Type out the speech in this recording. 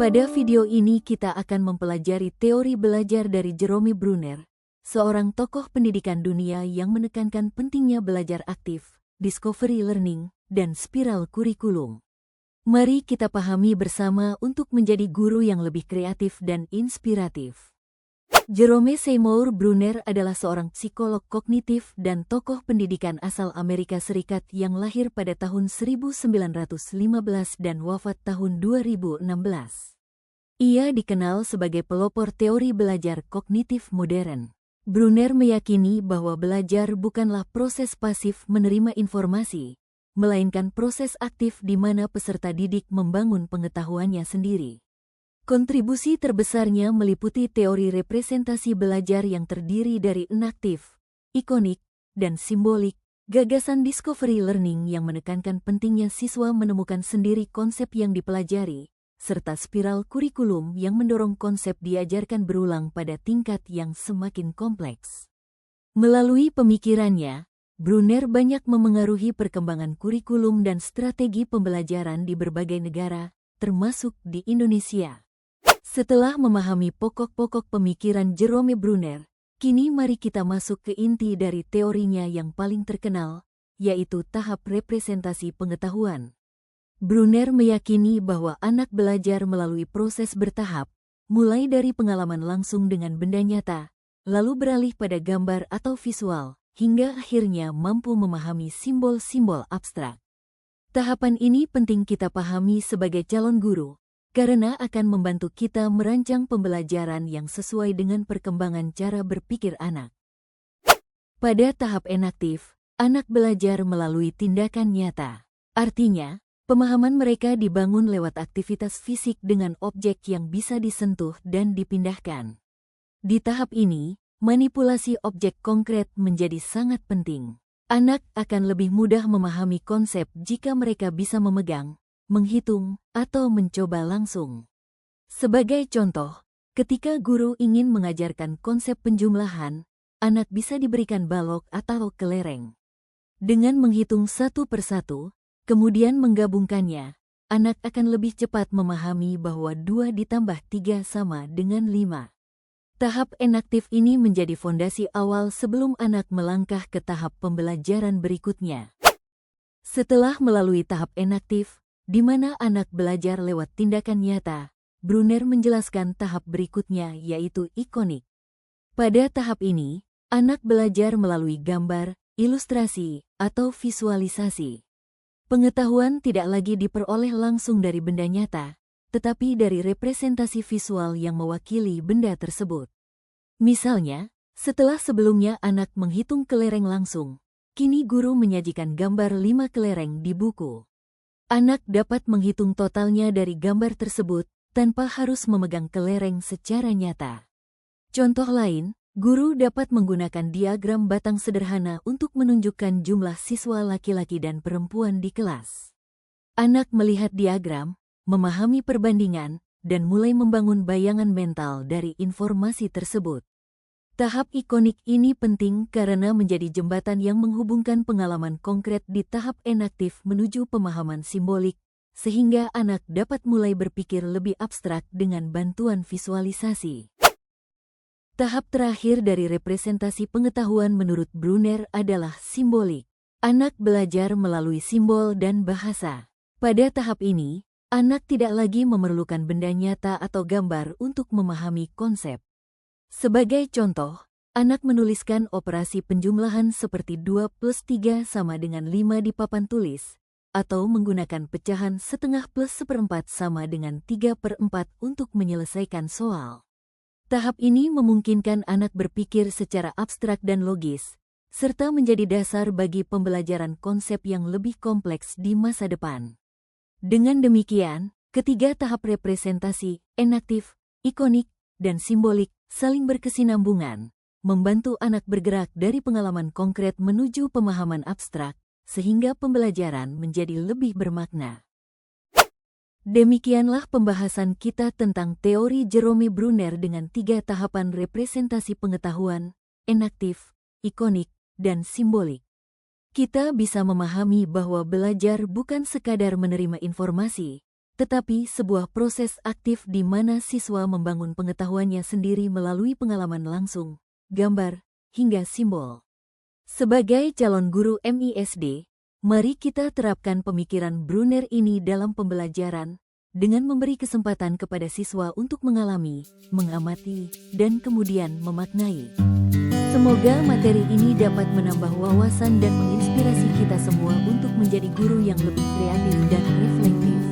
Pada video ini kita akan mempelajari teori belajar dari Jerome Bruner, seorang tokoh pendidikan dunia yang menekankan pentingnya belajar aktif, discovery learning, dan spiral kurikulum. Mari kita pahami bersama untuk menjadi guru yang lebih kreatif dan inspiratif. Jerome Seymour Bruner adalah seorang psikolog kognitif dan tokoh pendidikan asal Amerika Serikat yang lahir pada tahun 1915 dan wafat tahun 2016. Ia dikenal sebagai pelopor teori belajar kognitif modern. Bruner meyakini bahwa belajar bukanlah proses pasif menerima informasi, melainkan proses aktif di mana peserta didik membangun pengetahuannya sendiri. Kontribusi terbesarnya meliputi teori representasi belajar yang terdiri dari enaktif, ikonik, dan simbolik, gagasan discovery learning yang menekankan pentingnya siswa menemukan sendiri konsep yang dipelajari, serta spiral kurikulum yang mendorong konsep diajarkan berulang pada tingkat yang semakin kompleks. Melalui pemikirannya, Bruner banyak memengaruhi perkembangan kurikulum dan strategi pembelajaran di berbagai negara, termasuk di Indonesia. Setelah memahami pokok-pokok pemikiran Jerome Bruner, kini mari kita masuk ke inti dari teorinya yang paling terkenal, yaitu tahap representasi pengetahuan. Bruner meyakini bahwa anak belajar melalui proses bertahap, mulai dari pengalaman langsung dengan benda nyata, lalu beralih pada gambar atau visual, hingga akhirnya mampu memahami simbol-simbol abstrak. Tahapan ini penting kita pahami sebagai calon guru, karena akan membantu kita merancang pembelajaran yang sesuai dengan perkembangan cara berpikir anak. Pada tahap enaktif, anak belajar melalui tindakan nyata. Artinya, pemahaman mereka dibangun lewat aktivitas fisik dengan objek yang bisa disentuh dan dipindahkan. Di tahap ini, manipulasi objek konkret menjadi sangat penting. Anak akan lebih mudah memahami konsep jika mereka bisa memegang, menghitung, atau mencoba langsung. Sebagai contoh, ketika guru ingin mengajarkan konsep penjumlahan, anak bisa diberikan balok atau kelereng. Dengan menghitung satu persatu, kemudian menggabungkannya, anak akan lebih cepat memahami bahwa 2 ditambah 3 sama dengan 5. Tahap enaktif ini menjadi fondasi awal sebelum anak melangkah ke tahap pembelajaran berikutnya. Setelah melalui tahap enaktif, di mana anak belajar lewat tindakan nyata, Bruner menjelaskan tahap berikutnya yaitu ikonik. Pada tahap ini, anak belajar melalui gambar, ilustrasi, atau visualisasi. Pengetahuan tidak lagi diperoleh langsung dari benda nyata, tetapi dari representasi visual yang mewakili benda tersebut. Misalnya, setelah sebelumnya anak menghitung kelereng langsung, kini guru menyajikan gambar 5 kelereng di buku. Anak dapat menghitung totalnya dari gambar tersebut tanpa harus memegang kelereng secara nyata. Contoh lain, guru dapat menggunakan diagram batang sederhana untuk menunjukkan jumlah siswa laki-laki dan perempuan di kelas. Anak melihat diagram, memahami perbandingan, dan mulai membangun bayangan mental dari informasi tersebut. Tahap ikonik ini penting karena menjadi jembatan yang menghubungkan pengalaman konkret di tahap enaktif menuju pemahaman simbolik, sehingga anak dapat mulai berpikir lebih abstrak dengan bantuan visualisasi. Tahap terakhir dari representasi pengetahuan menurut Bruner adalah simbolik. Anak belajar melalui simbol dan bahasa. Pada tahap ini, anak tidak lagi memerlukan benda nyata atau gambar untuk memahami konsep. Sebagai contoh, anak menuliskan operasi penjumlahan seperti 2 plus 3 sama dengan 5 di papan tulis, atau menggunakan pecahan setengah plus seperempat sama dengan 3/4 untuk menyelesaikan soal. Tahap ini memungkinkan anak berpikir secara abstrak dan logis, serta menjadi dasar bagi pembelajaran konsep yang lebih kompleks di masa depan. Dengan demikian, ketiga tahap representasi, enaktif, ikonik, dan simbolik, saling berkesinambungan, membantu anak bergerak dari pengalaman konkret menuju pemahaman abstrak, sehingga pembelajaran menjadi lebih bermakna. Demikianlah pembahasan kita tentang teori Jerome Bruner dengan 3 tahapan representasi pengetahuan, enaktif, ikonik, dan simbolik. Kita bisa memahami bahwa belajar bukan sekadar menerima informasi, tetapi sebuah proses aktif di mana siswa membangun pengetahuannya sendiri melalui pengalaman langsung, gambar, hingga simbol. Sebagai calon guru MISD, mari kita terapkan pemikiran Brunner ini dalam pembelajaran, dengan memberi kesempatan kepada siswa untuk mengalami, mengamati, dan kemudian memaknai. Semoga materi ini dapat menambah wawasan dan menginspirasi kita semua untuk menjadi guru yang lebih kreatif dan reflektif.